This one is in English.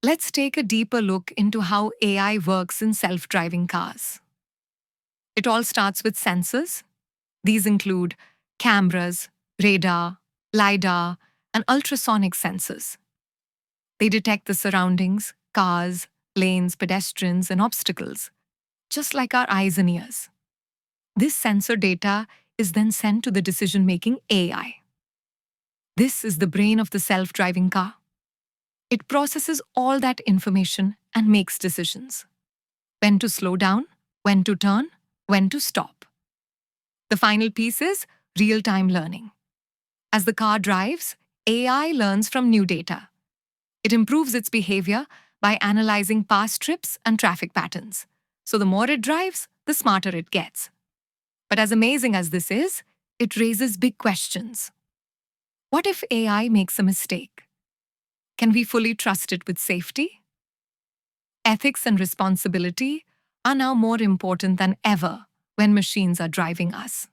Let's take a deeper look into how AI works in self-driving cars. It all starts with sensors. These include cameras, radar, LiDAR, and ultrasonic sensors. They detect the surroundings, cars, lanes, pedestrians, and obstacles, just like our eyes and ears. This sensor data is then sent to the decision-making AI. This is the brain of the self-driving car. It processes all that information and makes decisions. When to slow down, when to turn, when to stop. The final piece is real-time learning. As the car drives, AI learns from new data. It improves its behavior by analyzing past trips and traffic patterns. So the more it drives, the smarter it gets. But as amazing as this is, it raises big questions. What if AI makes a mistake? Can we fully trust it with safety? Ethics and responsibility are now more important than ever when machines are driving us.